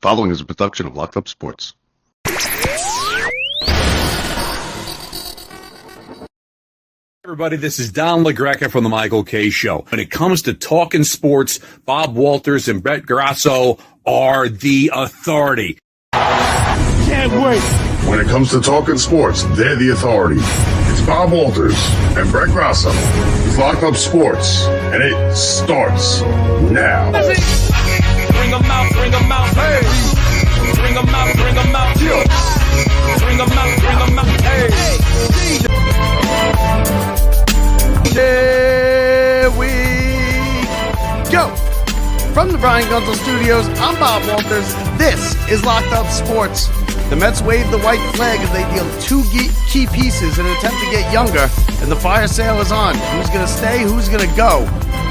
Following is a production of Locked Up Sports. Everybody, this is Don LaGreca from the Michael K. Show. When it comes to talking sports, Bob Walters and Brett Grasso are the authority. Can't wait. When it comes to talking sports, they're the authority. It's Bob Walters and Brett Grasso. It's Locked Up Sports, and it starts now. Bring them out, bring them out, hey. Bring them out, bring them out, yo. Bring them out, bring them out, hey. Here we go. From the Brian Gunzel Studios, I'm Bob Walters. This is Locked Up Sports. The Mets wave the white flag as they deal two key pieces in an attempt to get younger, and the fire sale is on. Who's going to stay? Who's going to go?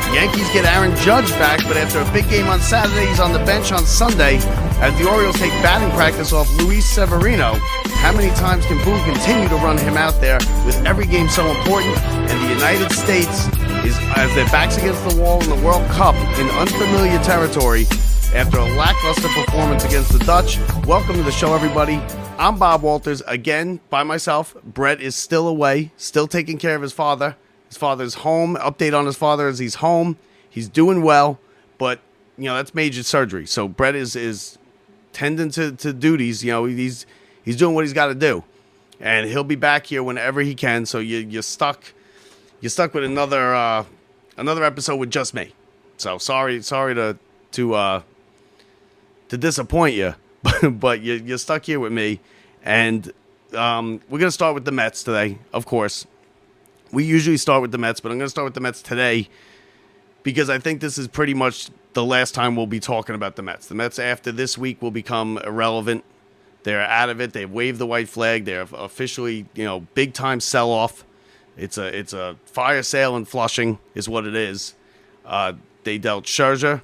The Yankees get Aaron Judge back, but after a big game on Saturday, he's on the bench on Sunday. As the Orioles take batting practice off Luis Severino, how many times can Boone continue to run him out there with every game so important? And the United States is, as their backs against the wall in the World Cup, in unfamiliar territory after a lackluster performance against the Dutch. Welcome to the show, everybody. I'm Bob Walters, again, by myself. Brett is still away, still taking care of his father. His father's home. Update on his father is he's home. He's doing well, but, that's major surgery. So Brett is tending to duties. He's doing what he's got to do. And he'll be back here whenever he can. So you're stuck with another episode with just me. So sorry to disappoint you, but you're stuck here with me. And we're gonna start with the Mets today, of course. We usually start with the Mets, but I'm gonna start with the Mets today because I think this is pretty much the last time we'll be talking about the Mets. The Mets after this week will become irrelevant. They're out of it. They've waved the white flag. They're officially, big time sell off. It's a fire sale in Flushing is what it is. They dealt Scherzer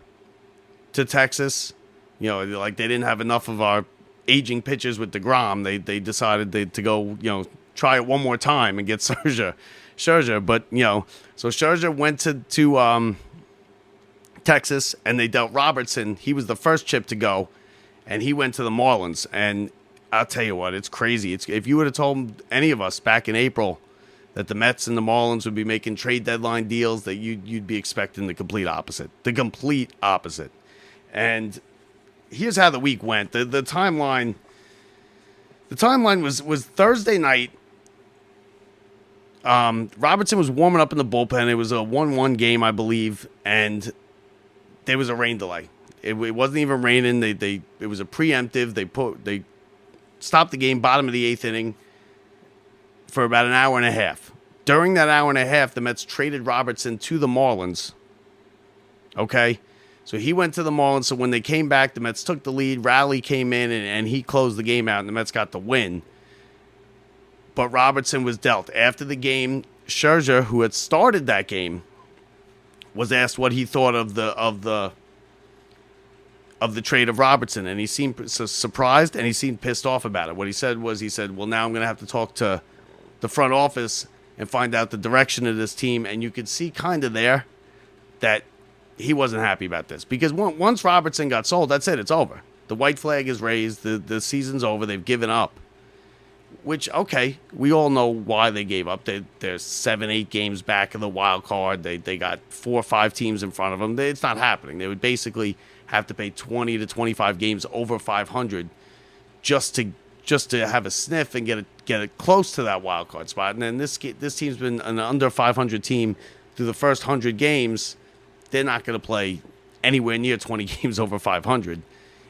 to Texas. Like they didn't have enough of our aging pitchers with DeGrom. They decided to go, try it one more time and get Scherzer. But, so Scherzer went to Texas and they dealt Robertson. He was the first chip to go and he went to the Marlins. And I'll tell you what, it's crazy. If you would have told any of us back in April that the Mets and the Marlins would be making trade deadline deals, that you'd be expecting the complete opposite. And here's how the week went. The timeline was Thursday night. Robertson was warming up in the bullpen. It was a 1-1 game, I believe, and there was a rain delay. It wasn't even raining. It was a preemptive. They stopped the game bottom of the eighth inning for about an hour and a half. During that hour and a half, the Mets traded Robertson to the Marlins. Okay? So he went to the Marlins. So when they came back, the Mets took the lead. Raleigh came in, and he closed the game out, and the Mets got the win. But Robertson was dealt. After the game, Scherzer, who had started that game, was asked what he thought of the trade of Robertson, and he seemed surprised and he seemed pissed off about it. What he said, well, now I'm going to have to talk to the front office and find out the direction of this team. And you could see kind of there that he wasn't happy about this because once Robertson got sold, that's it. It's over. The white flag is raised. The season's over. They've given up. Which, okay, we all know why they gave up. They're 7-8 games back of the wild card. They got 4 or 5 teams in front of them. It's not happening. They would basically have to play 20 to 25 games over 500 just to have a sniff and get it close to that wild card spot. And then this team's been an under 500 team through the first 100 games. They're not going to play anywhere near 20 games over 500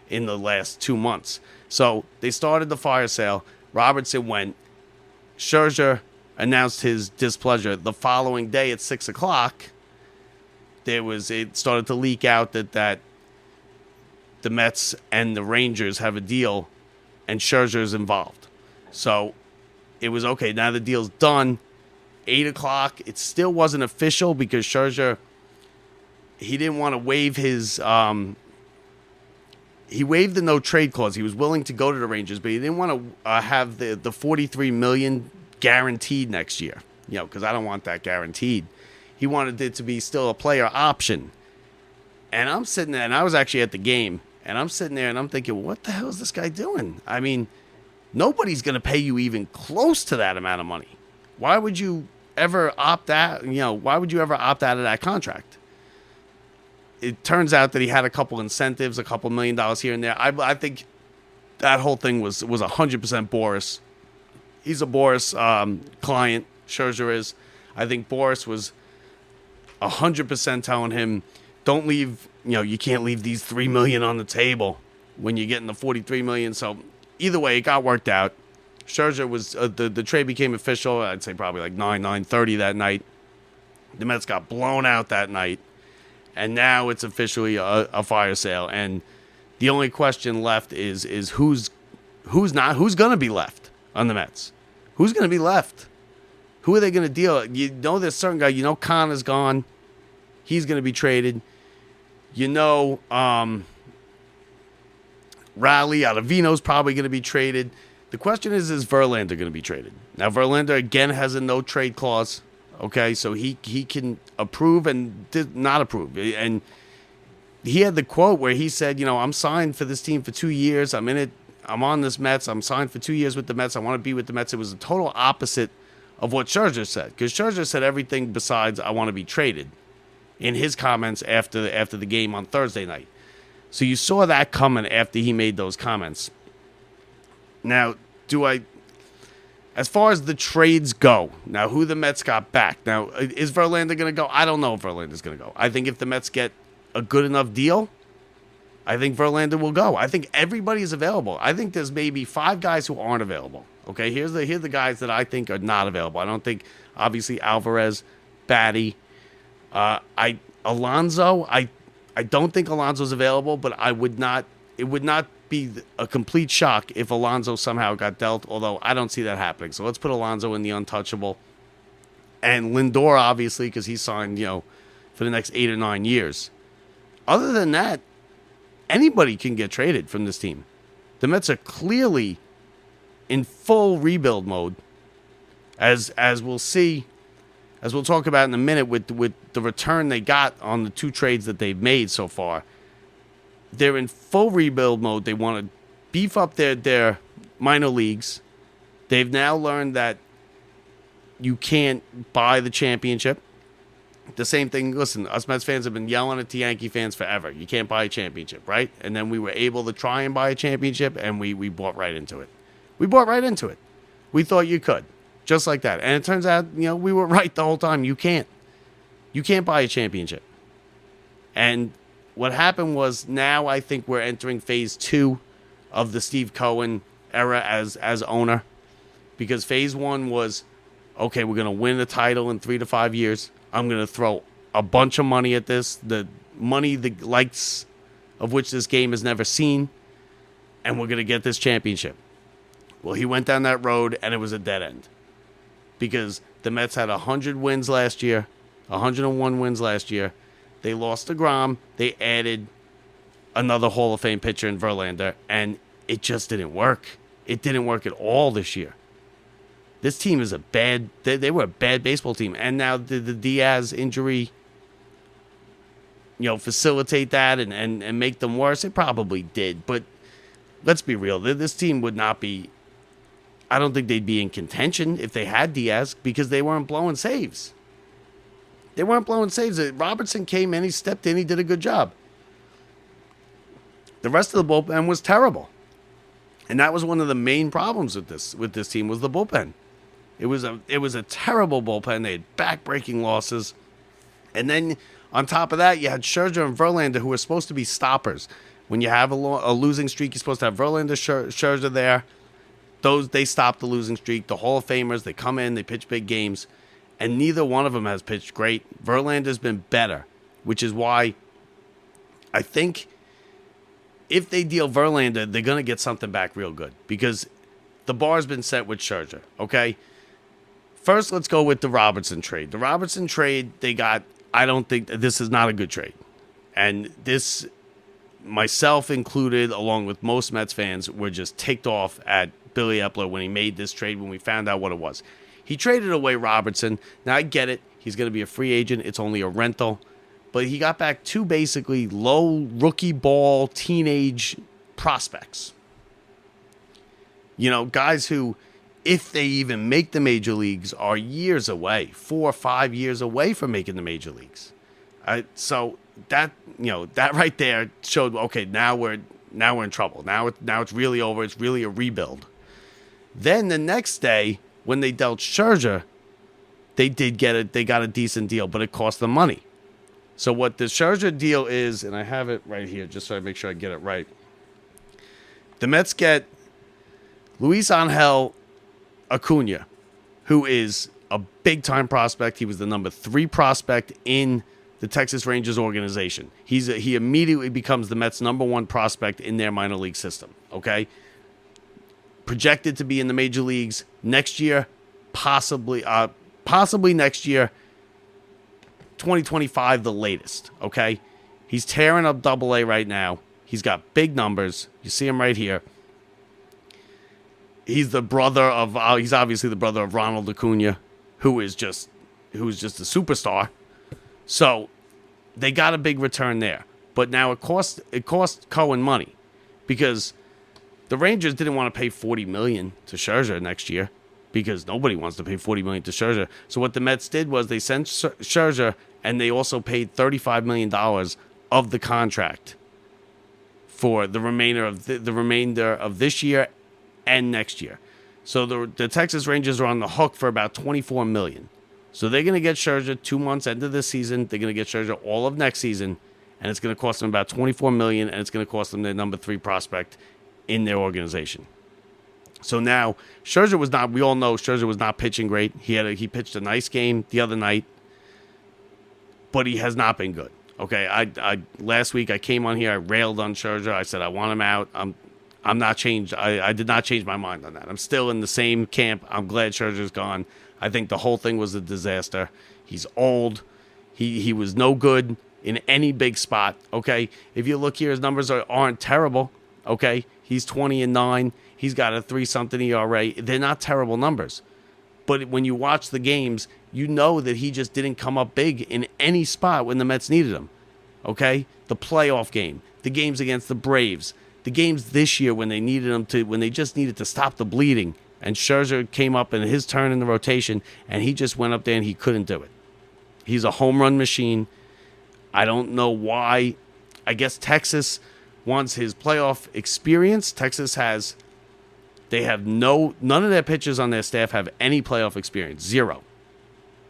in the last 2 months. So they started the fire sale. Robertson went. Scherzer announced his displeasure. The following day at 6 o'clock, it started to leak out that the Mets and the Rangers have a deal and Scherzer's involved. So it was okay. Now the deal's done. 8 o'clock. It still wasn't official because Scherzer, he didn't want to waive his he waived the no trade clause. He was willing to go to the Rangers, but he didn't want to have the $43 million guaranteed next year. Because I don't want that guaranteed. He wanted it to be still a player option. And I'm sitting there, and I was actually at the game, And I'm sitting there and I'm thinking, what the hell is this guy doing? I mean, nobody's going to pay you even close to that amount of money. Why would you ever opt out? Why would you ever opt out of that contract? It turns out that he had a couple incentives, a couple $1 million here and there. I think that whole thing was 100% Boris. He's a Boris client. Scherzer is. I think Boris was 100% telling him, don't leave, you can't leave these $3 million on the table when you're getting the $43 million. So either way, it got worked out. Scherzer was, the trade became official, I'd say probably like 9:30 that night. The Mets got blown out that night. And now it's officially a fire sale. And the only question left is who's going to be left on the Mets? Who's going to be left? Who are they going to deal? There's certain guy. Canha's gone. He's going to be traded. Raleigh Ottavino's probably going to be traded. The question is Verlander going to be traded? Now, Verlander, again, has a no-trade clause. Okay, so he can approve and did not approve. And he had the quote where he said, I'm signed for this team for 2 years. I'm in it. I'm on this Mets. I'm signed for 2 years with the Mets. I want to be with the Mets. It was the total opposite of what Scherzer said, because Scherzer said everything besides I want to be traded in his comments after the game on Thursday night. So you saw that coming after he made those comments. Now, as far as the trades go, now who the Mets got back. Now, is Verlander going to go? I don't know if Verlander's going to go. I think if the Mets get a good enough deal, I think Verlander will go. I think everybody is available. I think there's maybe 5 guys who aren't available. Okay, here's the guys that I think are not available. I don't think, obviously, Alvarez, Batty, Alonso. I don't think Alonso's available, but it would not be a complete shock if Alonso somehow got dealt, although I don't see that happening. So let's put Alonso in the untouchable. And Lindor, obviously, because he signed, for the next 8 or 9 years. Other than that, anybody can get traded from this team. The Mets are clearly in full rebuild mode, as we'll see, as we'll talk about in a minute with the return they got on the 2 trades that they've made so far. They're in full rebuild mode. They want to beef up their minor leagues. They've now learned that you can't buy the championship. The same thing, listen, us Mets fans have been yelling at the Yankee fans forever. You can't buy a championship, right? And then we were able to try and buy a championship, and we bought right into it. We bought right into it. We thought you could, just like that. And it turns out, we were right the whole time. You can't. You can't buy a championship. And what happened was, now I think we're entering phase 2 of the Steve Cohen era as owner. Because phase 1 was, okay, we're going to win the title in 3 to 5 years. I'm going to throw a bunch of money at this. The money, the likes of which this game has never seen. And we're going to get this championship. Well, he went down that road, and it was a dead end. Because the Mets had 100 wins last year. 101 wins last year. They lost to Grom. They added another Hall of Fame pitcher in Verlander, and it just didn't work. It didn't work at all this year. This team is they were a bad baseball team. And now did the Diaz injury, facilitate that and make them worse? It probably did. But let's be real. This team would not be, I don't think they'd be in contention if they had Diaz, because they weren't blowing saves. They weren't blowing saves. Robertson came in, he stepped in, he did a good job. The rest of the bullpen was terrible. And that was one of the main problems with this team, was the bullpen. It was a terrible bullpen. They had back-breaking losses. And then on top of that, you had Scherzer and Verlander, who were supposed to be stoppers. When you have a losing streak, you're supposed to have Verlander, Scherzer there. They stopped the losing streak. The Hall of Famers, they come in, they pitch big games. And neither one of them has pitched great. Verlander's been better, which is why I think if they deal Verlander, they're going to get something back real good, because the bar's been set with Scherzer, okay? First, let's go with the Robertson trade. The Robertson trade, I don't think this is not a good trade. And this, myself included, along with most Mets fans, were just ticked off at Billy Epler when he made this trade, when we found out what it was. He traded away Robertson. Now, I get it. He's going to be a free agent. It's only a rental. but he got back two basically low rookie ball teenage prospects. You know, guys who, if they even make the major leagues, are years away, 4 or 5 years away from making the major leagues. So that, you know, that right there showed, okay, now we're in trouble. Now it's really over. It's really a rebuild. Then the next day, when they dealt Scherzer, they got a decent deal, but it cost them money. So what the Scherzer deal is, and I have it right here just so I make sure I get it right. The Mets get Luis Angel Acuna, who is a big-time prospect. He was the number 3 prospect in the Texas Rangers organization. He immediately becomes the Mets' number 1 prospect in their minor league system, okay? Projected to be in the major leagues next year, possibly next year, 2025 the latest, okay? He's tearing up AA right now. He's got big numbers. You see him right here. He's obviously the brother of Ronald Acuna, who's just a superstar. So they got a big return there. But now it cost Cohen money because the Rangers didn't want to pay $40 million to Scherzer next year because nobody wants to pay $40 million to Scherzer. So what the Mets did was they sent Scherzer and they also paid $35 million of the contract for the remainder of this year and next year. So the Texas Rangers are on the hook for about $24 million. So they're going to get Scherzer 2 months into this season. They're going to get Scherzer all of next season, and it's going to cost them about $24 million, and it's going to cost them their number 3 prospect in their organization. So now we all know Scherzer was not pitching great. He pitched a nice game the other night, but he has not been good. Okay, I last week I came on here, I railed on Scherzer. I said I want him out. I'm not changed. I did not change my mind on that. I'm still in the same camp. I'm glad Scherzer's gone. I think the whole thing was a disaster. He's old. He was no good in any big spot. Okay, if you look here, his numbers aren't terrible. Okay, he's 20-9. He's got a 3-something ERA. They're not terrible numbers. But when you watch the games, you know that he just didn't come up big in any spot when the Mets needed him. Okay? The playoff game, the games against the Braves, the games this year when they just needed to stop the bleeding. And Scherzer came up in his turn in the rotation, and he just went up there and he couldn't do it. He's a home run machine. I don't know why. I guess Texas wants his playoff experience. None of their pitchers on their staff have any playoff experience. 0.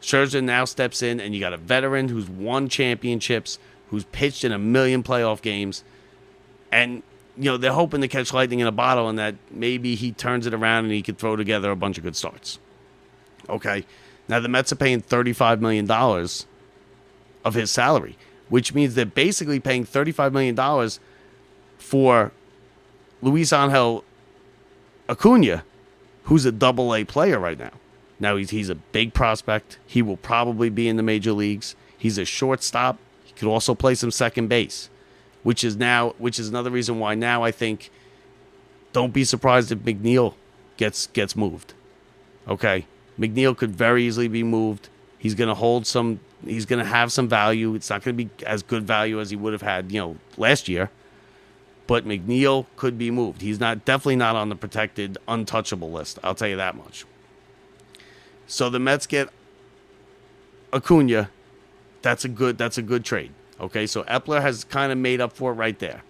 Scherzer now steps in, and you got a veteran who's won championships, who's pitched in 1 million playoff games, and they're hoping to catch lightning in a bottle and that maybe he turns it around and he could throw together a bunch of good starts. Okay, now the Mets are paying $35 million of his salary, which means they're basically paying $35 million for Luis Angel Acuna, who's a AA player right now. Now he's a big prospect. He will probably be in the major leagues. He's a shortstop. He could also play some second base, which is another reason why now I think don't be surprised if McNeil gets moved. Okay, McNeil could very easily be moved. He's going to have some value. It's not going to be as good value as he would have had, last year. But McNeil could be moved. He's definitely not on the protected, untouchable list. I'll tell you that much. So the Mets get Acuna. That's a good trade. Okay, so Epler has kind of made up for it right there.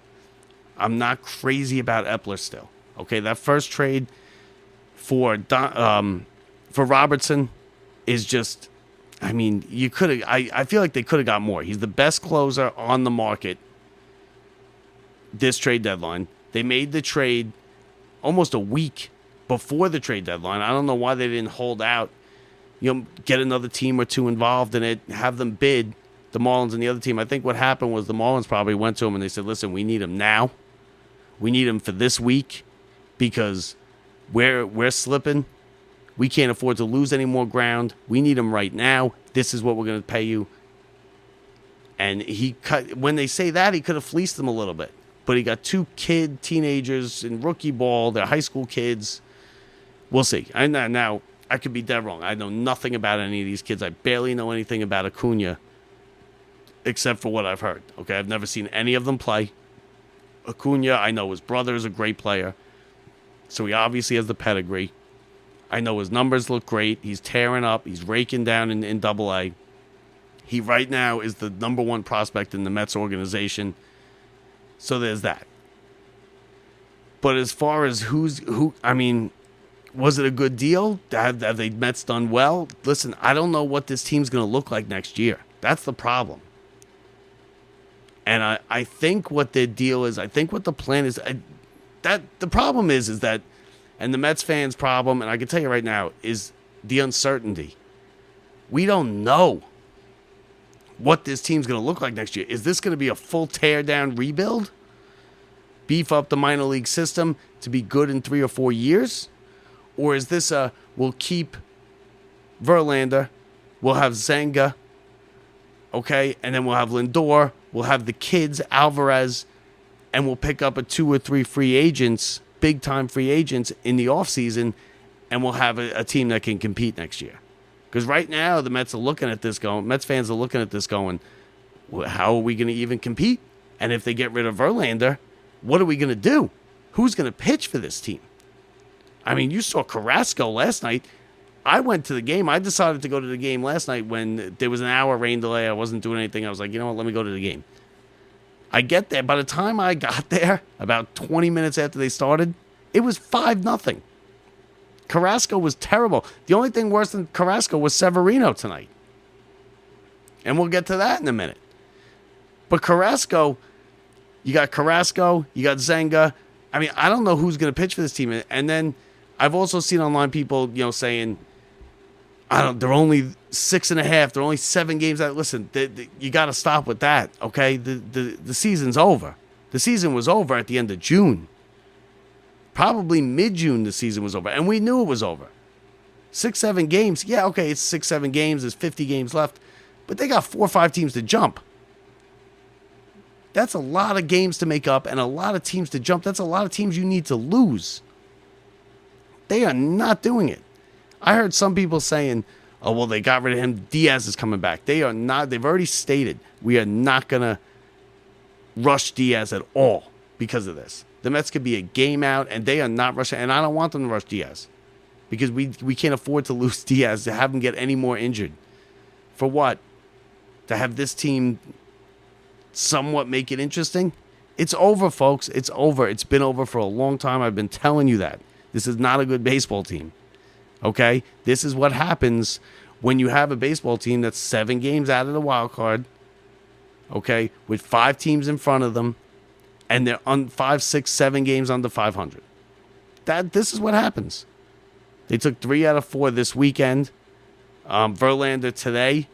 I'm not crazy about Epler still. Okay, that first trade for Robertson is just, I mean, you could have. I feel like they could have got more. He's the best closer on the market this trade deadline. They made the trade almost a week before the trade deadline. I don't know why they didn't hold out, get another team or two involved in it, have them bid, the Marlins and the other team. I think what happened was the Marlins probably went to him and they said, listen, we need him now. We need him for this week because we're slipping. We can't afford to lose any more ground. We need him right now. This is what we're going to pay you. And when they say that, he could have fleeced them a little bit. But he got 2 teenagers in rookie ball. They're high school kids. We'll see. Now, I could be dead wrong. I know nothing about any of these kids. I barely know anything about Acuna. except for what I've heard. Okay, I've never seen any of them play. Acuna, I know his brother is a great player, so he obviously has the pedigree. I know his numbers look great. He's tearing up. He's raking down in Double-A. He right now is the number one prospect in the Mets organization. So there's that. But as far as I mean, was it a good deal? Have the Mets done well? Listen, I don't know what this team's going to look like next year. That's the problem. And I think what their deal is, I think what the plan is, that the problem is that, and the Mets fans' problem, and I can tell you right now, is the uncertainty. We don't know what this team's going to look like next year. Is this going to be a full tear-down rebuild? Beef up the minor league system to be good in 3 or 4 years? Or is this we'll keep Verlander, we'll have Senga, okay, and then we'll have Lindor, we'll have the kids, Alvarez, and we'll pick up a 2 or 3 free agents, big-time free agents in the offseason, and we'll have a team that can compete next year. Because right now, the Mets are looking at this going, Mets fans are looking at this going, well, how are we going to even compete? And if they get rid of Verlander, what are we going to do? Who's going to pitch for this team? I mean, you saw Carrasco last night. I went to the game. I decided to go to the game last night when there was an hour rain delay. I wasn't doing anything. I was like, you know what, let me go to the game. I get there. By the time I got there, about 20 minutes after they started, it was 5-0. Carrasco was terrible. The only thing worse than Carrasco was Severino tonight. And we'll get to that in a minute. But Carrasco, you got Zenga. I mean, I don't know who's going to pitch for this team. And then I've also seen online people, saying, they're only 6.5. They're only 7 games out. Listen, you got to stop with that, okay? The season's over. The season was over at the end of June. Probably mid-June the season was over. And we knew it was over. 6-7 games. Yeah, okay, it's 6-7 games. There's 50 games left. But they got 4 or 5 teams to jump. That's a lot of games to make up and a lot of teams to jump. That's a lot of teams you need to lose. They are not doing it. I heard some people saying, oh, well, they got rid of him. Diaz is coming back. They are not. They've already stated we are not going to rush Diaz at all because of this. The Mets could be a game out, and they are not rushing. And I don't want them to rush Diaz because we can't afford to lose Diaz, to have him get any more injured. For what? To have this team somewhat make it interesting? It's over, folks. It's over. It's been over for a long time. I've been telling you that. This is not a good baseball team. Okay? This is what happens when you have a baseball team that's 7 games out of the wild card. Okay? With 5 teams in front of them. And they're on 5, 6, 7 games under 500. This is what happens. They took 3 out of 4 this weekend. Verlander today.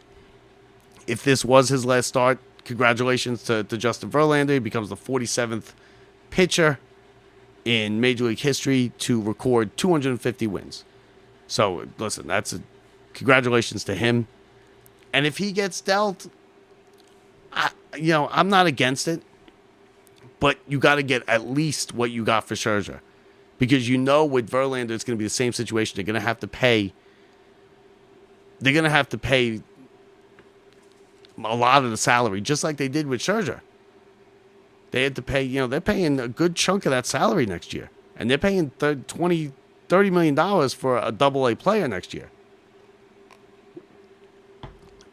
If this was his last start, congratulations to Justin Verlander. He becomes the 47th pitcher in Major League history to record 250 wins. So, listen, congratulations to him. And if he gets dealt, I'm not against it. But you got to get at least what you got for Scherzer. Because with Verlander, it's going to be the same situation. They're going to have to pay. They're going to have to pay a lot of the salary, just like they did with Scherzer. They had to pay, they're paying a good chunk of that salary next year. And they're paying $30 million for a Double-A player next year.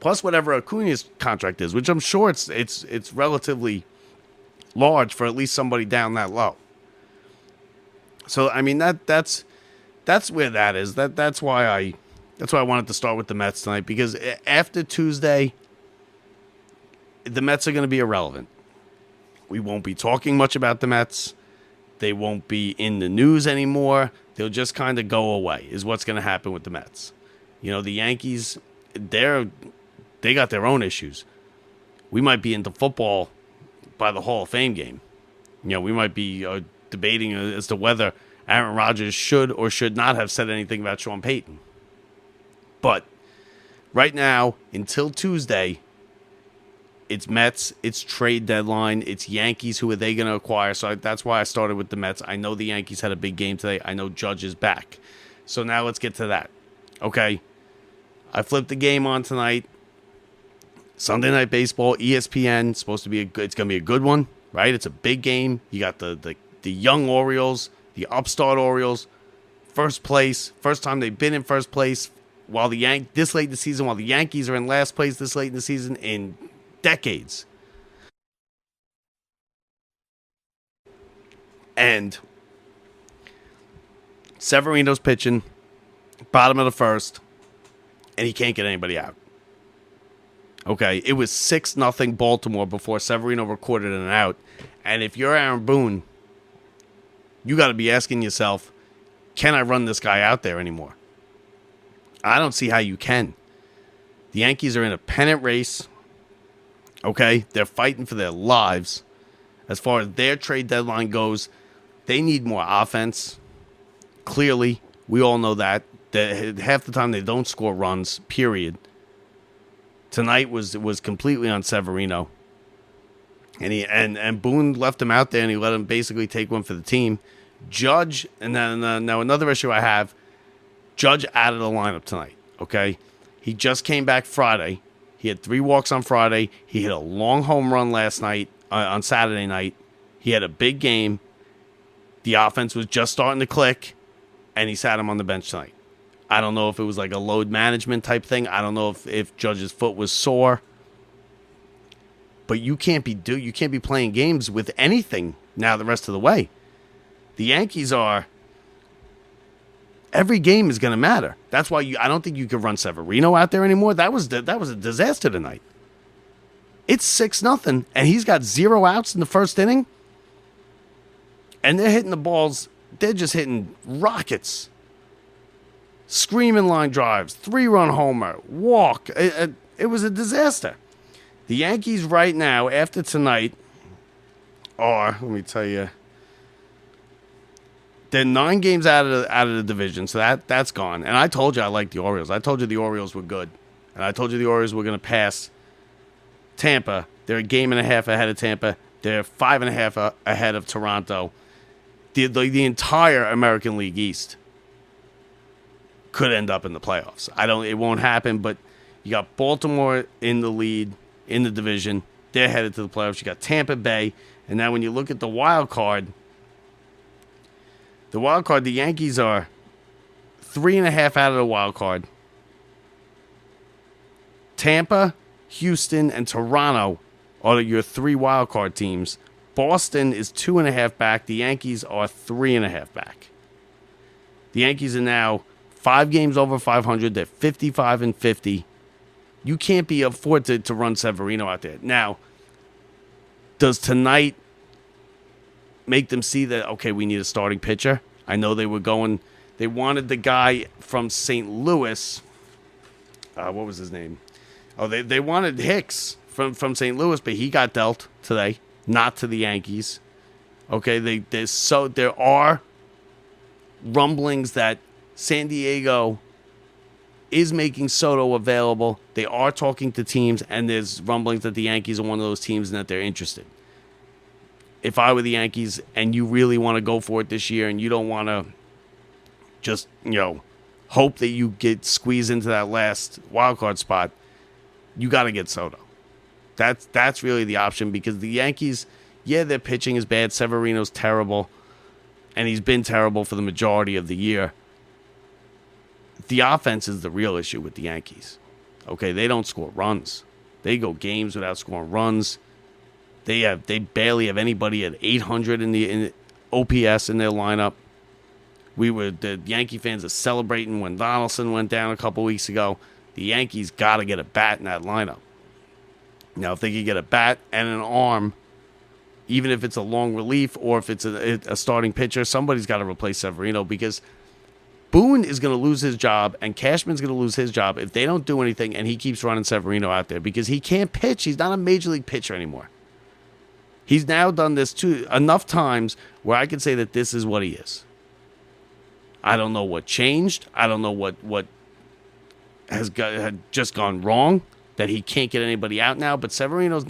Plus whatever Acuna's contract is, which I'm sure it's relatively large for at least somebody down that low. So I mean that's where that is. That's why I wanted to start with the Mets tonight, because after Tuesday, the Mets are going to be irrelevant. We won't be talking much about the Mets. They won't be in the news anymore. They'll just kind of go away, is what's going to happen with the Mets. The Yankees, they got their own issues. We might be into football by the Hall of Fame game. We might be debating as to whether Aaron Rodgers should or should not have said anything about Sean Payton. But right now, until Tuesday, it's Mets, it's trade deadline, it's Yankees. Who are they going to acquire? So that's why I started with the Mets. I know the Yankees had a big game today. I know Judge is back. So now let's get to that. Okay. I flipped the game on tonight. Sunday Night Baseball, ESPN, supposed to be it's going to be a good one, right? It's a big game. You got the young Orioles, the upstart Orioles, first place, first time they've been in first place while this late in the season, while the Yankees are in last place this late in the season in decades. And Severino's pitching, bottom of the first, and he can't get anybody out. Okay, it was 6-0 Baltimore before Severino recorded an out. And if you're Aaron Boone, you got to be asking yourself, can I run this guy out there anymore? I don't see how you can. The Yankees are in a pennant race. Okay, they're fighting for their lives. As far as their trade deadline goes, they need more offense. Clearly, we all know that. Half the time they don't score runs, period. Tonight was completely on Severino. And Boone left him out there and he let him basically take one for the team. Judge, and then now another issue I have, Judge out of the lineup tonight, okay? He just came back Friday. He had 3 walks on Friday. He hit a long home run last night, on Saturday night. He had a big game. The offense was just starting to click, and he sat him on the bench tonight. I don't know if it was like a load management type thing. I don't know if Judge's foot was sore. But you can't be playing games with anything now the rest of the way. The Yankees are... Every game is going to matter. That's why I don't think you could run Severino out there anymore. That was a disaster tonight. It's 6-0, and he's got 0 outs in the first inning. And they're hitting the balls. They're just hitting rockets. Screaming line drives, 3-run homer, walk. It was a disaster. The Yankees right now, after tonight, are, let me tell you, they're 9 games out of the division, so that's gone. And I told you I liked the Orioles. I told you the Orioles were good. And I told you the Orioles were going to pass Tampa. They're a game and a half ahead of Tampa. They're 5.5 ahead of Toronto. The entire American League East could end up in the playoffs. It won't happen, but you got Baltimore in the lead in the division. They're headed to the playoffs. You got Tampa Bay. And now when you look at the wild card, the Yankees are 3.5 out of the wild card. Tampa, Houston, and Toronto are your 3 wild card teams. Boston is 2.5 back. The Yankees are 3.5 back. The Yankees are now 5 games over 500. They're 55-50. You can't be afford to run Severino out there. Now, does tonight make them see that, okay, we need a starting pitcher? I know they wanted the guy from St. Louis. What was his name? Oh, they wanted Hicks from St. Louis, but he got dealt today, not to the Yankees. Okay, there are rumblings that San Diego is making Soto available. They are talking to teams, and there's rumblings that the Yankees are one of those teams and that they're interested. If I were the Yankees and you really want to go for it this year and you don't want to just, hope that you get squeezed into that last wild card spot, you got to get Soto. That's really the option, because the Yankees, their pitching is bad. Severino's terrible, and he's been terrible for the majority of the year. The offense is the real issue with the Yankees. Okay, they don't score runs. They go games without scoring runs. They barely have anybody at 800 in the OPS in their lineup. The Yankee fans are celebrating when Donaldson went down a couple weeks ago. The Yankees got to get a bat in that lineup. Now, if they could get a bat and an arm, even if it's a long relief or if it's a starting pitcher, somebody's got to replace Severino, because Boone is going to lose his job and Cashman's going to lose his job if they don't do anything and he keeps running Severino out there, because he can't pitch. He's not a major league pitcher anymore. He's now done this enough times where I can say that this is what he is. I don't know what changed. I don't know what had just gone wrong, that he can't get anybody out now. But Severino's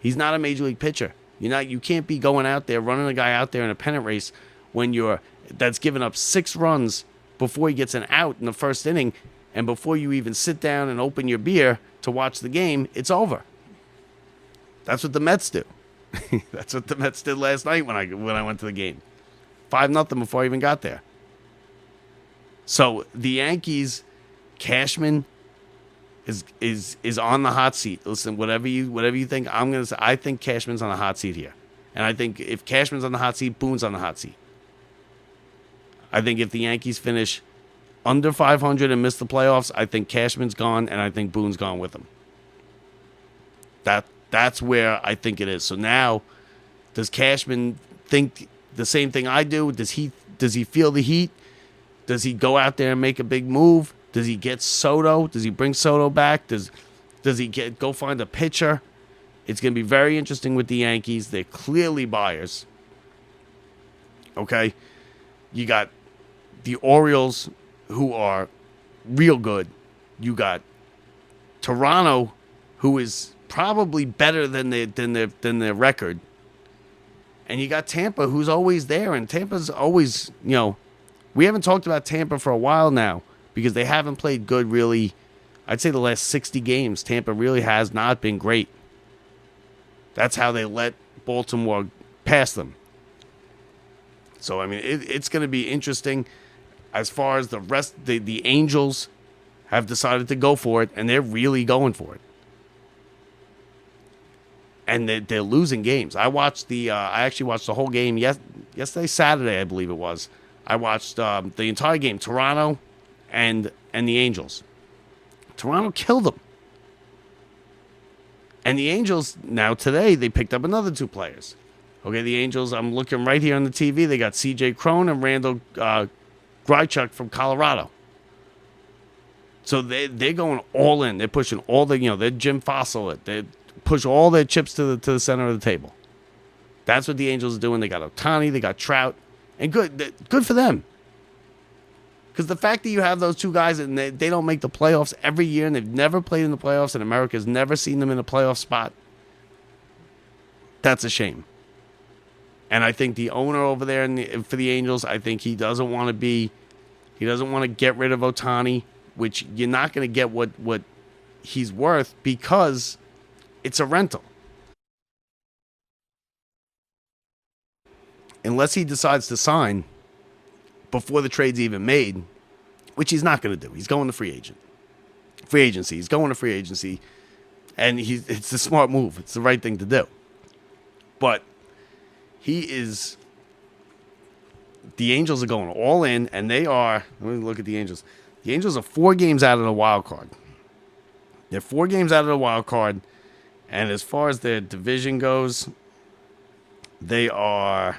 he's not a major league pitcher. You can't be going out there, running a guy out there in a pennant race when that's given up 6 runs before he gets an out in the first inning, and before you even sit down and open your beer to watch the game, it's over. That's what the Mets do. That's what the Mets did last night when I went to the game. 5-0 before I even got there. So the Yankees, Cashman is on the hot seat. Listen, whatever you think, I'm gonna say. I think Cashman's on the hot seat here, and I think if Cashman's on the hot seat, Boone's on the hot seat. I think if the Yankees finish under 500 and miss the playoffs, I think Cashman's gone, and I think Boone's gone with him. That's where I think it is. So now, does Cashman think the same thing I do? Does he feel the heat? Does he go out there and make a big move? Does he get Soto? Does he bring Soto back? Does he go find a pitcher? It's going to be very interesting with the Yankees. They're clearly buyers. Okay? You got the Orioles, who are real good. You got Toronto, who is probably better than their record. And you got Tampa, who's always there. And Tampa's always, we haven't talked about Tampa for a while now because they haven't played good really. I'd say the last 60 games, Tampa really has not been great. That's how they let Baltimore pass them. So, I mean, it's going to be interesting. As far as the rest, the Angels have decided to go for it, and they're really going for it. And they're losing games. I actually watched the whole game yesterday, Saturday, I believe it was. I watched the entire game, Toronto and the Angels. Toronto killed them. And the Angels, now today, they picked up another 2 players. Okay, the Angels, I'm looking right here on the TV. They got C.J. Cron and Randall Grichuk from Colorado. So they're going all in. They're pushing all they're Jim Fossil it. They push all their chips to the center of the table. That's what the Angels are doing. They got Ohtani, they got Trout, and good for them. Because the fact that you have those 2 guys and they don't make the playoffs every year and they've never played in the playoffs and America's never seen them in a playoff spot, that's a shame. And I think the owner over there for the Angels, I think he doesn't want to get rid of Ohtani, which you're not going to get what he's worth because it's a rental. Unless he decides to sign before the trade's even made, which he's not going to do. He's going to free agency. He's going to free agency, and it's a smart move. It's the right thing to do. But the Angels are going all in, and they are, let me look at the Angels. The Angels are 4 games out of the wild card. They're 4 games out of the wild card, and as far as their division goes, they are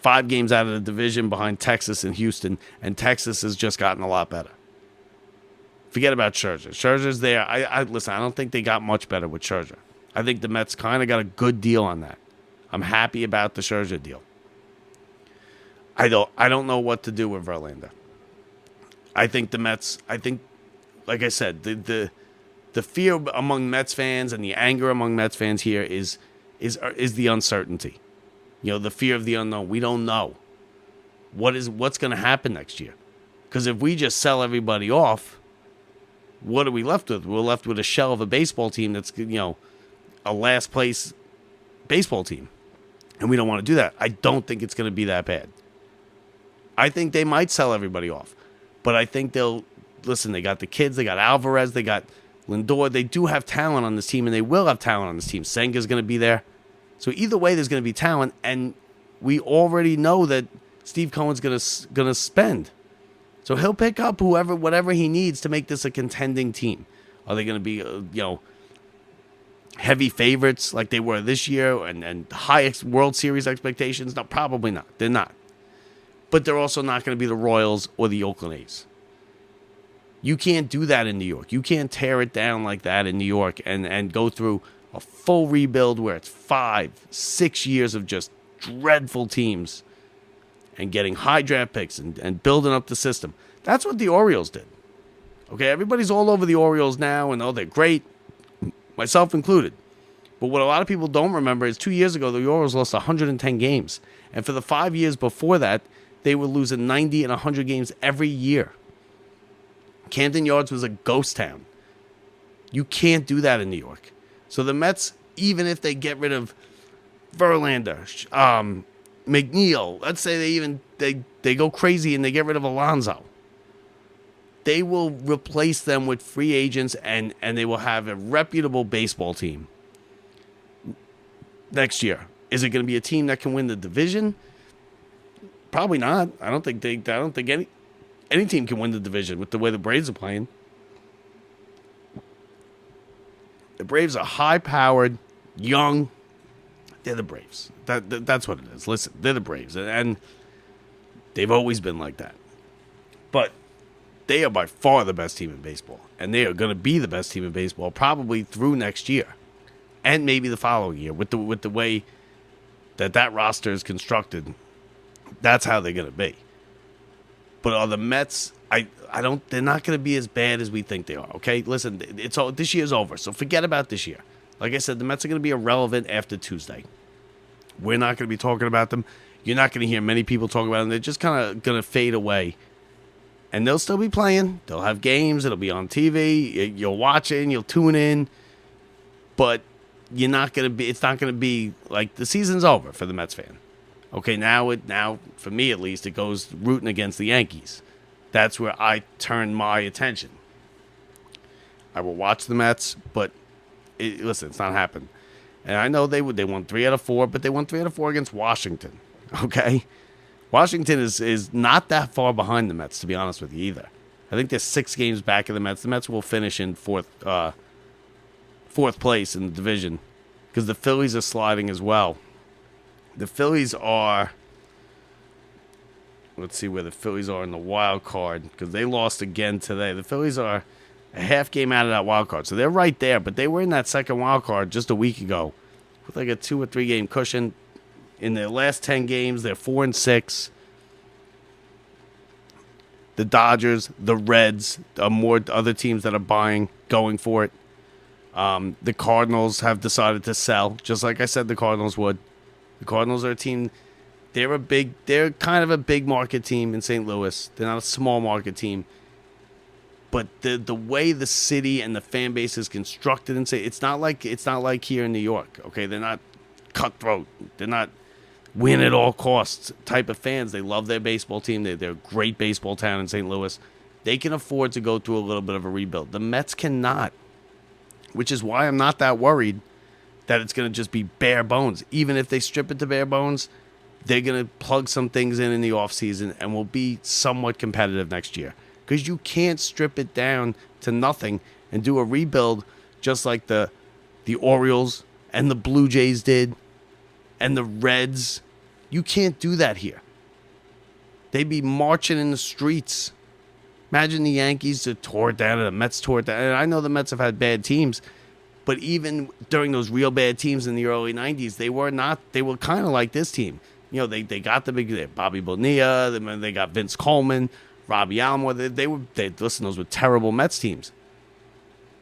5 games out of the division behind Texas and Houston, and Texas has just gotten a lot better. Forget about Scherzer. Scherzer's there. Listen, I don't think they got much better with Scherzer. I think the Mets kind of got a good deal on that. I'm happy about the Scherzer deal. I don't know what to do with Verlander. I think the Mets, like I said, the fear among Mets fans and the anger among Mets fans here is the uncertainty. The fear of the unknown. We don't know what's going to happen next year. Because if we just sell everybody off, what are we left with? We're left with a shell of a baseball team that's, a last place baseball team. And we don't want to do that. I don't think it's going to be that bad. I think they might sell everybody off. But I think they got the kids, they got Alvarez, they got Lindor. They do have talent on this team, and they will have talent on this team. Senga's going to be there. So either way, there's going to be talent, and we already know that Steve Cohen's going to spend. So he'll pick up whatever he needs to make this a contending team. Are they going to be, heavy favorites like they were this year and high World Series expectations? No, probably not. They're not. But they're also not going to be the Royals or the Oakland A's. You can't do that in New York. You can't tear it down like that in New York and go through a full rebuild where it's 5-6 years of just dreadful teams and getting high draft picks and building up the system. That's what the Orioles did. Okay, everybody's all over the Orioles now, and they're great, myself included. But what a lot of people don't remember is 2 years ago, the Orioles lost 110 games. And for the 5 years before that, they were losing 90 and 100 games every year. Camden Yards was a ghost town. You can't do that in New York. So the Mets, even if they get rid of Verlander, McNeil, let's say they go crazy and they get rid of Alonso, they will replace them with free agents and they will have a reputable baseball team next year. Is it going to be a team that can win the division? Probably not. I don't think any team can win the division with the way the Braves are playing. The Braves are high-powered, young. They're the Braves. That's what it is. Listen, they're the Braves, and they've always been like that. But they are by far the best team in baseball, and they are going to be the best team in baseball probably through next year, and maybe the following year with the way that roster is constructed. That's how they're going to be. But are the Mets? They're not going to be as bad as we think they are. Okay, listen, this year's over, so forget about this year. Like I said, the Mets are going to be irrelevant after Tuesday. We're not going to be talking about them. You're not going to hear many people talk about them. They're just kind of going to fade away. And they'll still be playing. They'll have games. It'll be on TV. You'll watch it and you'll tune in. But it's not going to be like the season's over for the Mets fan. Okay, now for me at least, it goes rooting against the Yankees. That's where I turn my attention. I will watch the Mets, but listen, it's not happening. And I know they won 3 out of 4, but they won 3 out of 4 against Washington. Okay, Washington is not that far behind the Mets, to be honest with you either. I think they're 6 games back of the Mets. The Mets will finish in fourth place in the division because the Phillies are sliding as well. The Phillies are. Let's see where the Phillies are in the wild card because they lost again today. The Phillies are a half game out of that wild card, so they're right there. But they were in that second wild card just a week ago with like a 2 or 3 game cushion. In their last 10 games, they're 4-6. The Dodgers, the Reds, more other teams that are going for it. The Cardinals have decided to sell, just like I said the Cardinals would. The Cardinals are a team. They're kind of a big market team in St. Louis. They're not a small market team. But the way the city and the fan base is constructed and it's not like here in New York. Okay, they're not cutthroat. They're not win at all costs type of fans. They love their baseball team. They're a great baseball town in St. Louis. They can afford to go through a little bit of a rebuild. The Mets cannot, which is why I'm not that worried that it's going to just be bare bones. Even if they strip it to bare bones, they're going to plug some things in the offseason and will be somewhat competitive next year. Because you can't strip it down to nothing and do a rebuild just like the Orioles and the Blue Jays did and the Reds. You can't do that here. They'd be marching in the streets. Imagine the Yankees that tore it down and the Mets tore it down. And I know the Mets have had bad teams, but even during those real bad teams in the early 90s, they were kind of like this team. You know, they got the big Bobby Bonilla, they got Vince Coleman, Robbie Alomar. Listen, those were terrible Mets teams.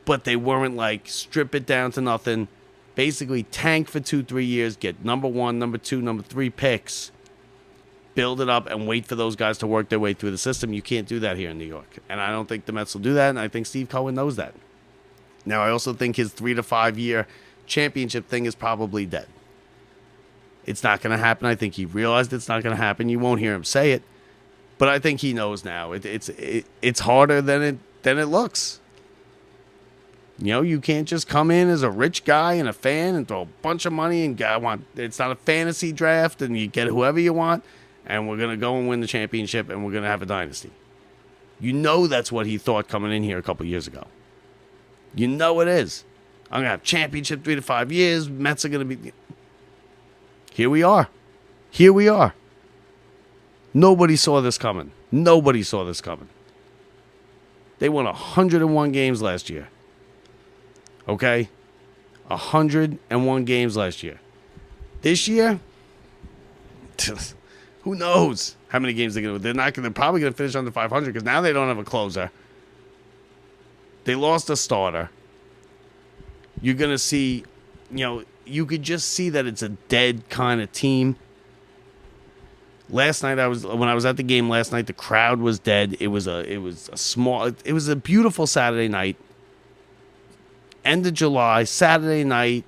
But they weren't like strip it down to nothing, basically tank for 2-3 years, get number 1, number 2, number 3 picks, build it up, and wait for those guys to work their way through the system. You can't do that here in New York. And I don't think the Mets will do that, and I think Steve Cohen knows that. Now, I also think his 3 to 5 year championship thing is probably dead. It's not going to happen. I think he realized it's not going to happen. You won't hear him say it, but I think he knows now. It's harder than it looks. You know, you can't just come in as a rich guy and a fan and throw a bunch of money and it's not a fantasy draft and you get whoever you want and we're going to go and win the championship and we're going to have a dynasty. You know that's what he thought coming in here a couple years ago. You know it is. I'm going to have championship 3 to 5 years. Mets are going to be... Here we are. Nobody saw this coming. They won 101 games last year. Okay? 101 games last year. This year, who knows how many games they're going to win. They're probably going to finish under 500 because now they don't have a closer. They lost a starter. You're going to see, you could just see that it's a dead kind of team. Last night when I was at the game last night, the crowd was dead. It was a beautiful Saturday night. End of July, Saturday night,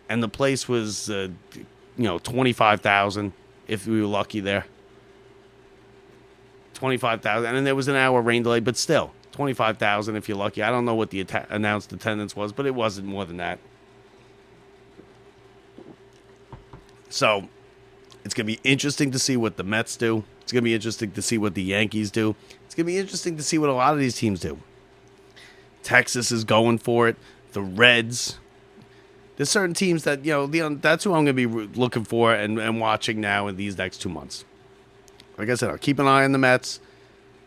and the place was 25,000 if we were lucky there. 25,000, and then there was an hour rain delay, but still 25,000 if you're lucky. I don't know what the announced attendance was, but it wasn't more than that. So it's going to be interesting to see what the Mets do. It's going to be interesting to see what the Yankees do. It's going to be interesting to see what a lot of these teams do. Texas is going for it. The Reds. There's certain teams that, that's who I'm going to be looking for and watching now in these next 2 months. Like I said, I'll keep an eye on the Mets,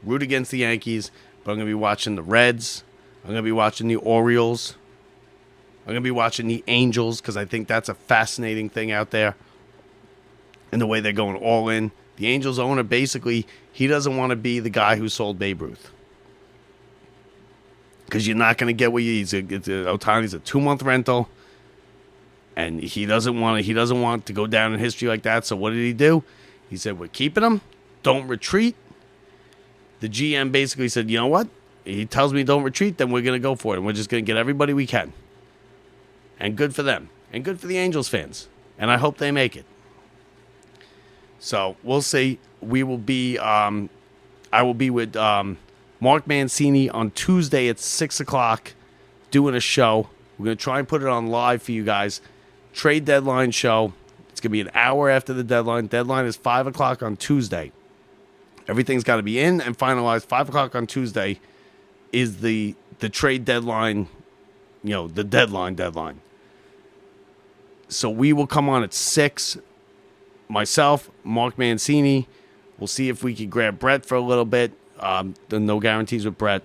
root against the Yankees, but I'm going to be watching the Reds. I'm going to be watching the Orioles. I'm going to be watching the Angels because I think that's a fascinating thing out there. And the way they're going all in. The Angels owner, basically, he doesn't want to be the guy who sold Babe Ruth. Because you're not going to get what you need. Ohtani's a 2-month rental. And he doesn't want to go down in history like that. So what did he do? He said, we're keeping him. Don't retreat. The GM basically said, you know what? He tells me don't retreat, then we're going to go for it. And we're just going to get everybody we can. And good for them. And good for the Angels fans. And I hope they make it. So we'll see. I will be with Mark Mancini on Tuesday at 6 o'clock doing a show. We're going to try and put it on live for you guys. Trade deadline show. It's going to be an hour after the deadline. Deadline is 5 o'clock on Tuesday. Everything's got to be in and finalized. 5 o'clock on Tuesday is the trade deadline, the deadline. So we will come on at 6. Myself, Mark Mancini. We'll see if we can grab Brett for a little bit. No guarantees with Brett.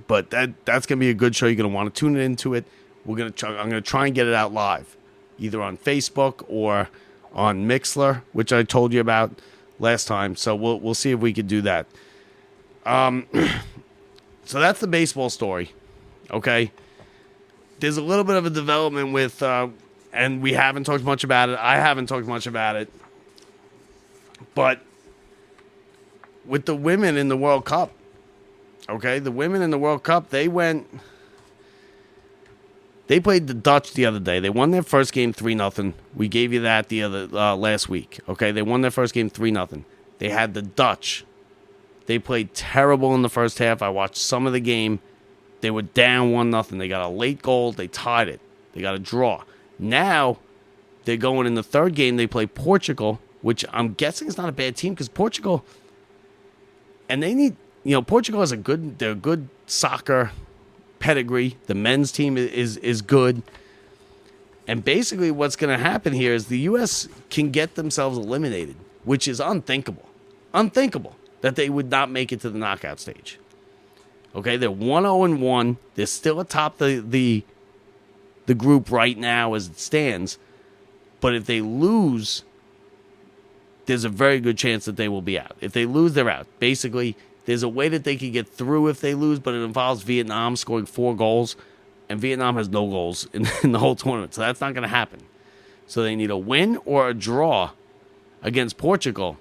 But that's going to be a good show. You're going to want to tune into it. I'm going to try and get it out live. Either on Facebook or on Mixler, which I told you about last time. So we'll see if we can do that. So that's the baseball story. Okay. There's a little bit of a development with, and we haven't talked much about it. I haven't talked much about it. But with the women in the World Cup, okay, the women in the World Cup, they played the Dutch the other day. They won their first game 3-0. We gave you that the other last week. Okay, they won their first game 3-0. They had the Dutch. They played terrible in the first half. I watched some of the game. They were down 1-0. They got a late goal. They tied it. They got a draw. Now they're going in the third game. They play Portugal, which I'm guessing is not a bad team because Portugal, and they need, Portugal has they're a good soccer pedigree. The men's team is good. And basically what's going to happen here is the U.S. can get themselves eliminated, which is unthinkable. Unthinkable that they would not make it to the knockout stage. Okay, they're 1-0-1. They're still atop the group right now as it stands. But if they lose, there's a very good chance that they will be out. If they lose, they're out. Basically, there's a way that they can get through if they lose, but it involves Vietnam scoring 4 goals. And Vietnam has no goals in the whole tournament. So that's not going to happen. So they need a win or a draw against Portugal.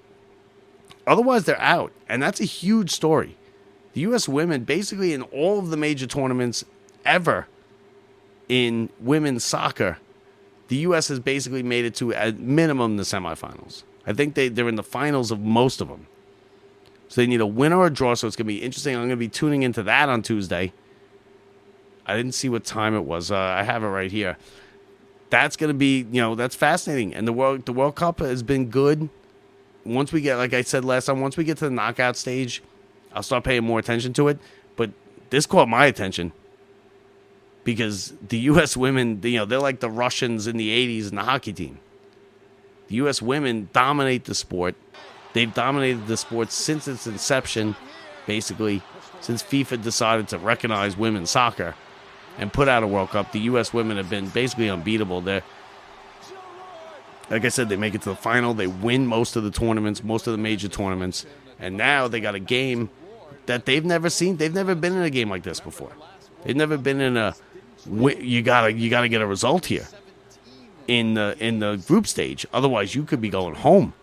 Otherwise, they're out. And that's a huge story. The U.S. women, basically in all of the major tournaments ever in women's soccer, the U.S. has basically made it to, at minimum, the semifinals. I think they're in the finals of most of them. So they need a win or a draw, so it's going to be interesting. I'm going to be tuning into that on Tuesday. I didn't see what time it was. I have it right here. That's going to be, that's fascinating. And the World Cup has been good. Once we get, like I said last time, once we get to the knockout stage, I'll start paying more attention to it. But this caught my attention because the U.S. women, they're like the Russians in the 80s in the hockey team. The U.S. women dominate the sport. They've dominated the sport since its inception, basically, since FIFA decided to recognize women's soccer and put out a World Cup. The U.S. women have been basically unbeatable. They're, like I said, they make it to the final. They win most of the tournaments, most of the major tournaments. And now they got a game that they've never seen. They've never been in a game like this before. They've never been in a, you gotta get a result here in the group stage. Otherwise, you could be going home.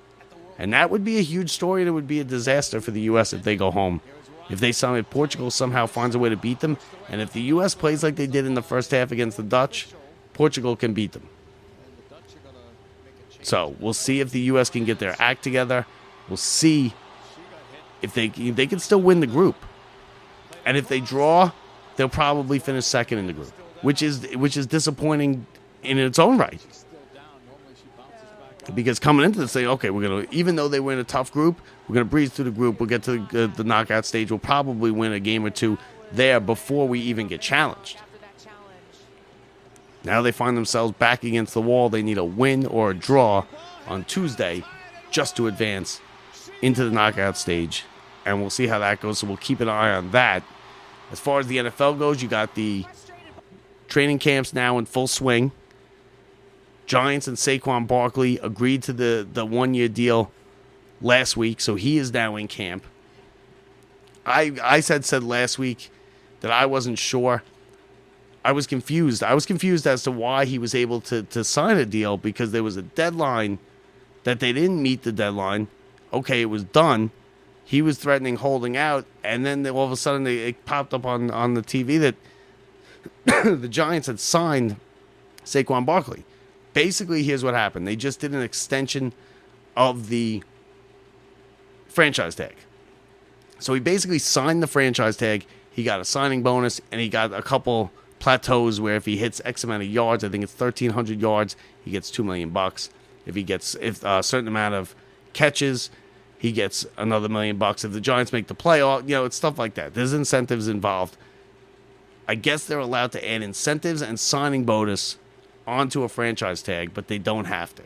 And that would be a huge story, and it would be a disaster for the U.S. if they go home. If Portugal somehow finds a way to beat them, and if the U.S. plays like they did in the first half against the Dutch, Portugal can beat them. So we'll see if the U.S. can get their act together. We'll see if they can still win the group. And if they draw, they'll probably finish second in the group, which is disappointing in its own right. Because coming into this thing, okay, even though they were in a tough group, we're gonna breeze through the group. We'll get to the knockout stage. We'll probably win a game or two there before we even get challenged. Now they find themselves back against the wall. They need a win or a draw on Tuesday just to advance into the knockout stage. And we'll see how that goes, so we'll keep an eye on that. As far as the NFL goes, you got the training camps now in full swing. Giants and Saquon Barkley agreed to the one-year deal last week, so he is now in camp. I said last week that I wasn't sure. I was confused. I was confused as to why he was able to sign a deal, because there was a deadline that they didn't meet the deadline. Okay, it was done. He was threatening holding out, and then all of a sudden it popped up on the TV that the Giants had signed Saquon Barkley. Basically, here's what happened. They just did an extension of the franchise tag. So he basically signed the franchise tag. He got a signing bonus, and he got a couple plateaus where if he hits X amount of yards, I think it's 1,300 yards, he gets $2 million. If he gets a certain amount of catches, he gets another $1 million. If the Giants make the playoff, it's stuff like that. There's incentives involved. I guess they're allowed to add incentives and signing bonus onto a franchise tag, but they don't have to.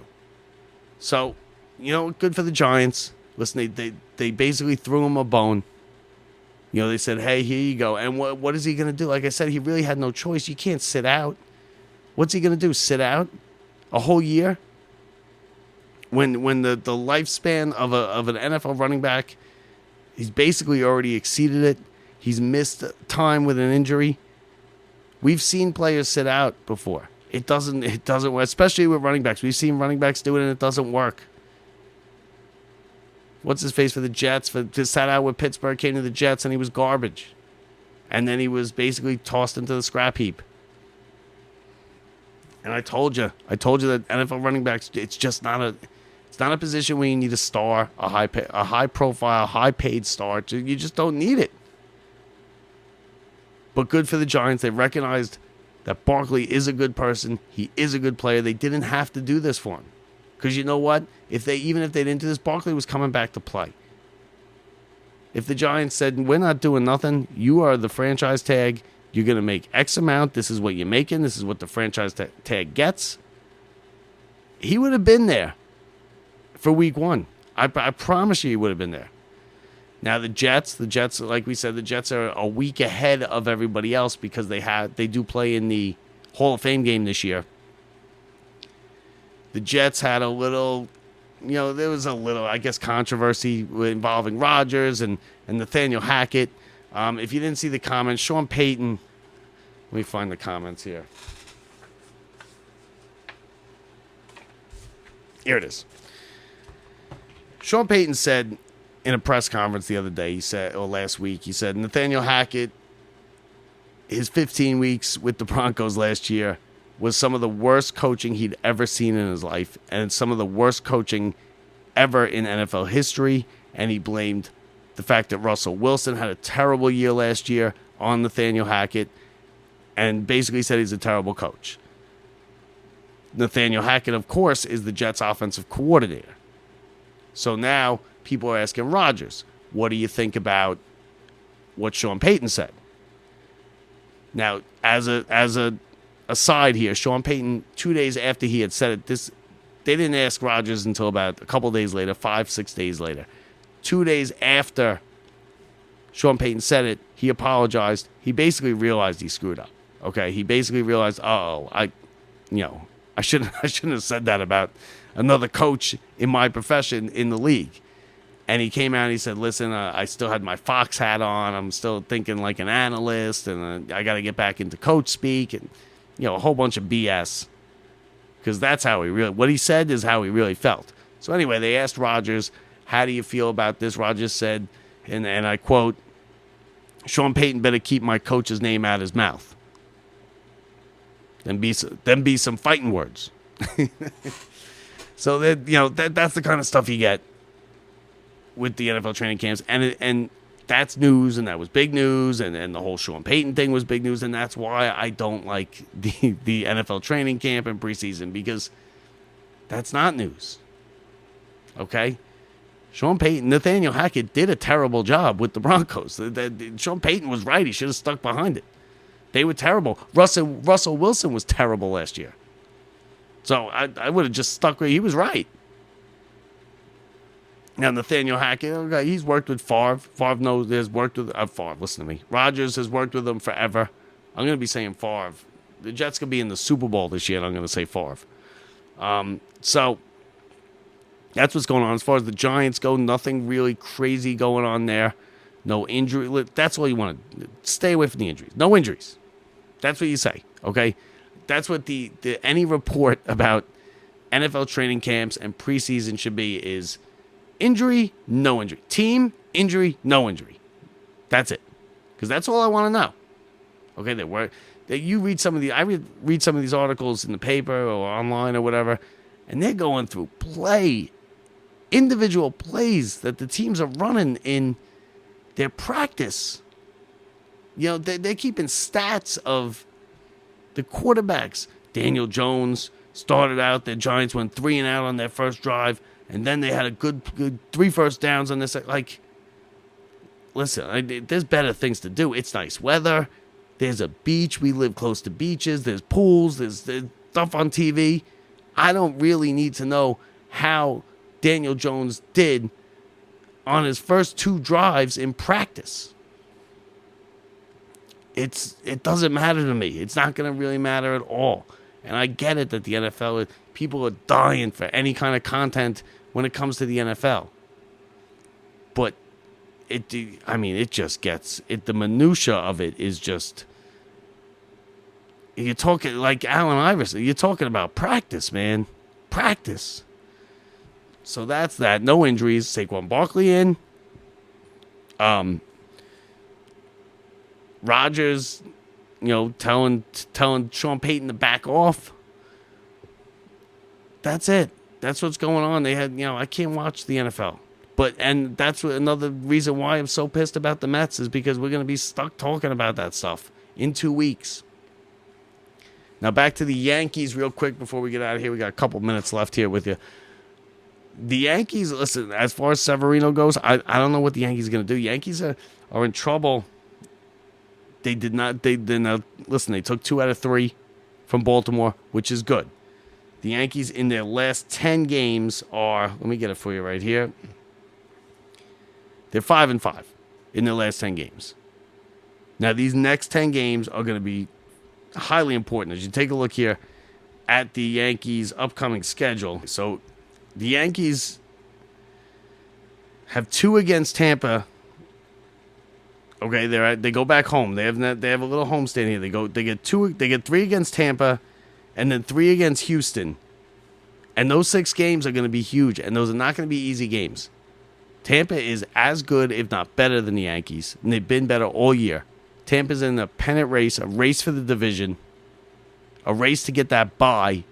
So, good for the Giants. Listen, they basically threw him a bone. They said, hey, here you go. And what is he going to do? Like I said, he really had no choice. You can't sit out. What's he going to do? Sit out a whole year? When the lifespan of an NFL running back, he's basically already exceeded it. He's missed time with an injury. We've seen players sit out before. It doesn't work, especially with running backs. We've seen running backs do it, and it doesn't work. What's his face for the Jets? Just sat out with Pittsburgh, came to the Jets, and he was garbage. And then he was basically tossed into the scrap heap. And I told you that NFL running backs, it's just not a position where you need a star, a high profile, high paid star. You just don't need it. But good for the Giants. They recognized that Barkley is a good person. He is a good player. They didn't have to do this for him. Because you know what? Even if they didn't do this, Barkley was coming back to play. If the Giants said, we're not doing nothing, you are the franchise tag, you're going to make X amount, this is what you're making, this is what the franchise tag gets, he would have been there for week one. I promise you he would have been there. Now the Jets, like we said, the Jets are a week ahead of everybody else because they do play in the Hall of Fame game this year. The Jets had a little, there was a little, I guess, controversy involving Rodgers and Nathaniel Hackett. If you didn't see the comments, Sean Payton, let me find the comments here. Here it is. Sean Payton said in a press conference the other day, last week, he said, Nathaniel Hackett, his 15 weeks with the Broncos last year was some of the worst coaching he'd ever seen in his life, and some of the worst coaching ever in NFL history, and he blamed the fact that Russell Wilson had a terrible year last year on Nathaniel Hackett, and basically said he's a terrible coach. Nathaniel Hackett, of course, is the Jets' offensive coordinator. So now people are asking Rodgers, what do you think about what Sean Payton said? Now, as a aside here, Sean Payton, 2 days after he had said it, they didn't ask Rodgers until about a couple days later, 5-6 days later. 2 days after Sean Payton said it, he apologized. He basically realized he screwed up. Okay, he basically realized, I shouldn't have said that about another coach in my profession in the league. And he came out and he said, listen, I still had my Fox hat on. I'm still thinking like an analyst, and I got to get back into coach speak, and a whole bunch of BS. Because that's how what he said is how he really felt. So anyway, they asked Rodgers, How do you feel about this? Rogers said, and I quote, Sean Payton better keep my coach's name out of his mouth. Then be some fighting words. So that's the kind of stuff you get with the NFL training camps, and that's news, and that was big news, and the whole Sean Payton thing was big news, and that's why I don't like the NFL training camp and preseason, because that's not news. Okay? Sean Payton, Nathaniel Hackett did a terrible job with the Broncos. Sean Payton was right. He should have stuck behind it. They were terrible. Russell Wilson was terrible last year. So I would have just stuck with. He was right. Now, Nathaniel Hackett, okay, he's worked with Favre. Favre has worked with Favre. Listen to me. Rodgers has worked with him forever. I'm going to be saying Favre. The Jets could be in the Super Bowl this year, and I'm going to say Favre. So that's what's going on. As far as the Giants go, nothing really crazy going on there. No injury. That's all you want to stay away from the injuries. No injuries. That's what you say, okay? That's what the any report about NFL training camps and preseason should be is injury, no injury. Team, injury, no injury. That's it. Because that's all I want to know. Okay, you read some of the I read some of these articles in the paper or online or whatever, and they're going through individual plays that the teams are running in their practice. They're keeping stats of the quarterbacks. Daniel Jones started out, the Giants went 3 and out on their first drive, and then they had a good 3 first downs on this. Like, listen, there's better things to do. It's nice weather. There's a beach. We live close to beaches. There's pools. There's stuff on TV. I don't really need to know how Daniel Jones did on his first 2 drives in practice. It doesn't matter to me. It's not going to really matter at all. And I get it that the NFL, people are dying for any kind of content when it comes to the NFL. But it just gets it. The minutia of it is just. You're talking like Allen Iverson. You're talking about practice, man. Practice. So that's that. No injuries. Saquon Barkley in. Rodgers, telling Sean Payton to back off. That's it. That's what's going on. They had, I can't watch the NFL. And that's another reason why I'm so pissed about the Mets is because we're going to be stuck talking about that stuff in 2 weeks. Now back to the Yankees real quick before we get out of here. We got a couple minutes left here with you. The Yankees, listen, as far as Severino goes, I don't know what the Yankees are going to do. Yankees are in trouble. They did not, listen, they took 2 out of 3 from Baltimore, which is good. The Yankees in their last 10 games are, let me get it for you right here. They're 5-5 in their last 10 games. Now, these next 10 games are going to be highly important. As you take a look here at the Yankees' upcoming schedule. So, the Yankees have 2 against Tampa. Okay, they go back home. They have a little homestand here. They get 3 against Tampa, and then 3 against Houston. And those 6 games are going to be huge, and those are not going to be easy games. Tampa is as good, if not better, than the Yankees, and they've been better all year. Tampa's in a pennant race, a race for the division, a race to get that bye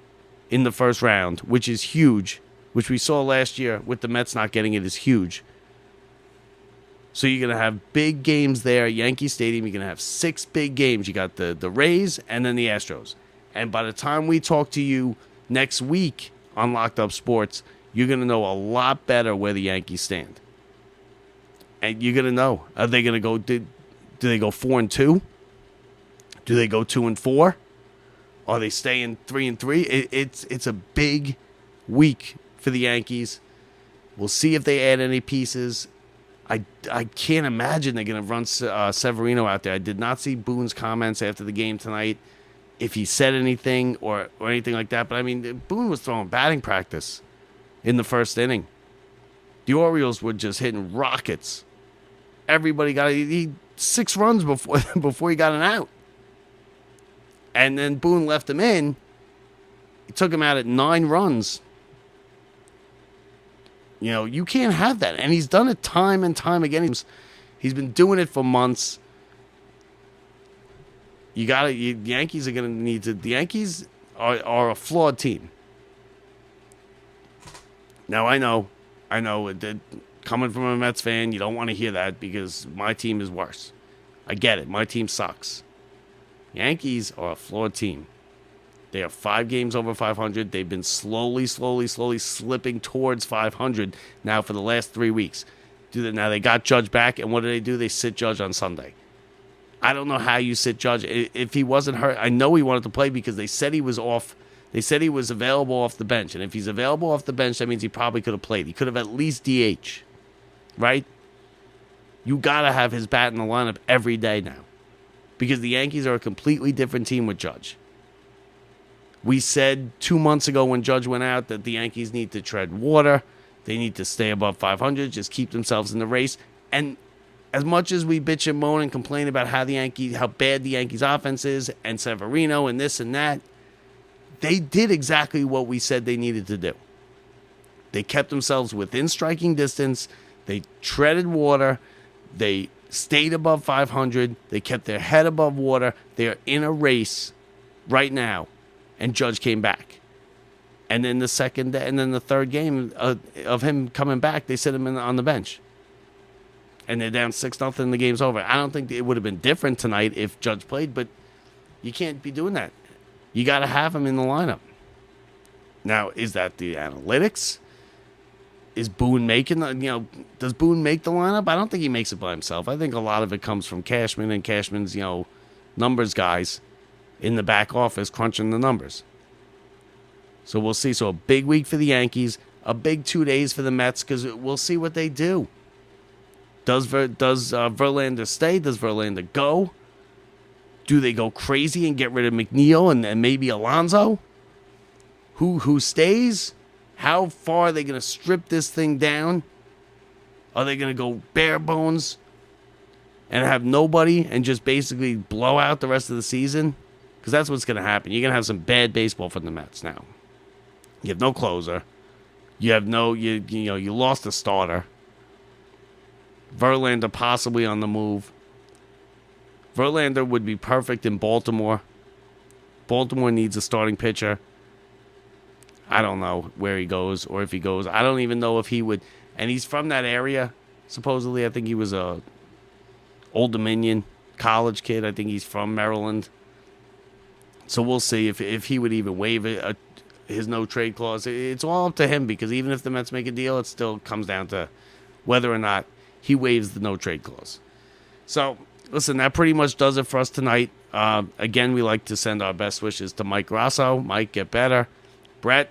in the first round, which is huge, which we saw last year with the Mets not getting it is huge. So you're going to have big games there at Yankee Stadium. You're going to have 6 big games. You got the Rays and then the Astros. And by the time we talk to you next week on Locked Up Sports, you're going to know a lot better where the Yankees stand. And you're going to know. Are they going to go, do they go 4-2? Do they go 2-4? Are they staying 3-3? It's a big week for the Yankees. We'll see if they add any pieces. I can't imagine they're going to run Severino out there. I did not see Boone's comments after the game tonight, if he said anything or anything like that. But, I mean, Boone was throwing batting practice in the first inning. The Orioles were just hitting rockets. Everybody got 6 runs before he got an out. And then Boone left him in. He took him out at 9 runs. You know, you can't have that. And he's done it time and time again. He's been doing it for months. The Yankees are going to need to. The Yankees are a flawed team. Now, I know that coming from a Mets fan, you don't want to hear that because my team is worse. I get it. My team sucks. Yankees are a flawed team. They are 5 games over 500. They've been slowly slipping towards 500 now for the last 3 weeks. Now they got Judge back, and what do? They sit Judge on Sunday. I don't know how you sit Judge. If he wasn't hurt, I know he wanted to play because they said he was off. They said he was available off the bench, and if he's available off the bench, that means he probably could have played. He could have at least DH, right? You got to have his bat in the lineup every day now because the Yankees are a completely different team with Judge. We said 2 months ago when Judge went out that the Yankees need to tread water. They need to stay above 500, just keep themselves in the race. And as much as we bitch and moan and complain about how bad the Yankees offense is and Severino and this and that, they did exactly what we said they needed to do. They kept themselves within striking distance. They treaded water. They stayed above 500. They kept their head above water. They're in a race right now. And Judge came back. And then the third game of him coming back, they set him on the bench. And they're down 6-0. The game's over. I don't think it would have been different tonight if Judge played, but you can't be doing that. You got to have him in the lineup. Now, is that the analytics? Is Boone does Boone make the lineup? I don't think he makes it by himself. I think a lot of it comes from Cashman and Cashman's, numbers guys in the back office crunching the numbers. So we'll see. So a big week for the Yankees, a big 2 days for the Mets because we'll see what they do. Does Verlander stay? Does Verlander go? Do they go crazy and get rid of McNeil and maybe Alonso? Who stays? How far are they going to strip this thing down? Are they going to go bare bones and have nobody and just basically blow out the rest of the season? Because that's what's going to happen. You're going to have some bad baseball from the Mets now. You have no closer. You lost a starter. Verlander possibly on the move. Verlander would be perfect in Baltimore. Baltimore needs a starting pitcher. I don't know where he goes or if he goes. I don't even know if he would. And he's from that area. Supposedly, I think he was a Old Dominion college kid. I think he's from Maryland. So we'll see if he would even waive his no-trade clause. It's all up to him because even if the Mets make a deal, it still comes down to whether or not he waives the no-trade clause. So, listen, that pretty much does it for us tonight. Again, we like to send our best wishes to Mike Grasso. Mike, get better. Brett,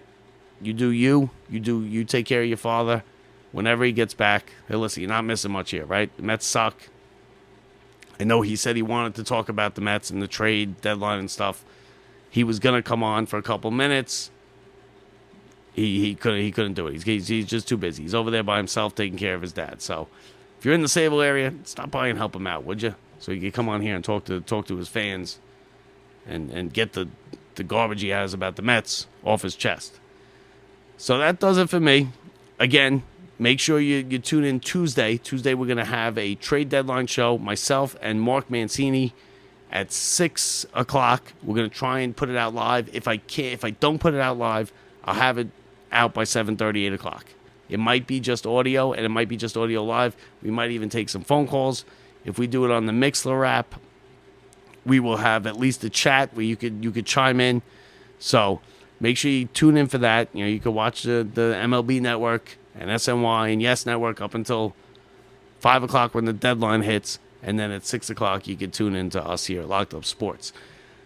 you do you. You take care of your father. Whenever he gets back, hey, listen, you're not missing much here, right? The Mets suck. I know he said he wanted to talk about the Mets and the trade deadline and stuff. He was going to come on for a couple minutes. He couldn't do it. He's just too busy. He's over there by himself taking care of his dad. So if you're in the Sable area, stop by and help him out, would you? So he could come on here and talk to his fans and get the garbage he has about the Mets off his chest. So that does it for me. Again, make sure you tune in Tuesday. Tuesday we're going to have a trade deadline show. Myself and Mark Mancini at 6 o'clock. We're going to try and put it out live. If I don't put it out live, I'll have it out by 7:30, 8 o'clock. It might be just audio, and it might be just audio live. We might even take some phone calls. If we do it on the Mixler app, we will have at least a chat where you could chime in. So make sure you tune in for that. You could watch the MLB Network and SNY and Yes Network up until 5 o'clock when the deadline hits. And then at 6 o'clock, you can tune in to us here at Locked Up Sports.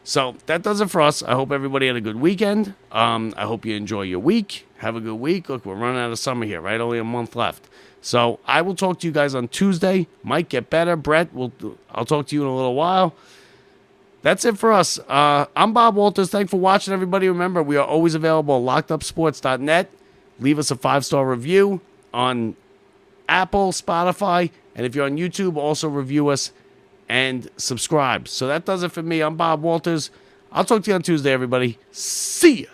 So that does it for us. I hope everybody had a good weekend. I hope you enjoy your week. Have a good week. Look, we're running out of summer here, right? Only a month left. So I will talk to you guys on Tuesday. Mike, get better. Brett, I'll talk to you in a little while. That's it for us. I'm Bob Walters. Thanks for watching, everybody. Remember, we are always available at lockedupsports.net. Leave us a 5-star review on Apple, Spotify, and if you're on YouTube, also review us and subscribe. So that does it for me. I'm Bob Walters. I'll talk to you on Tuesday, everybody. See ya.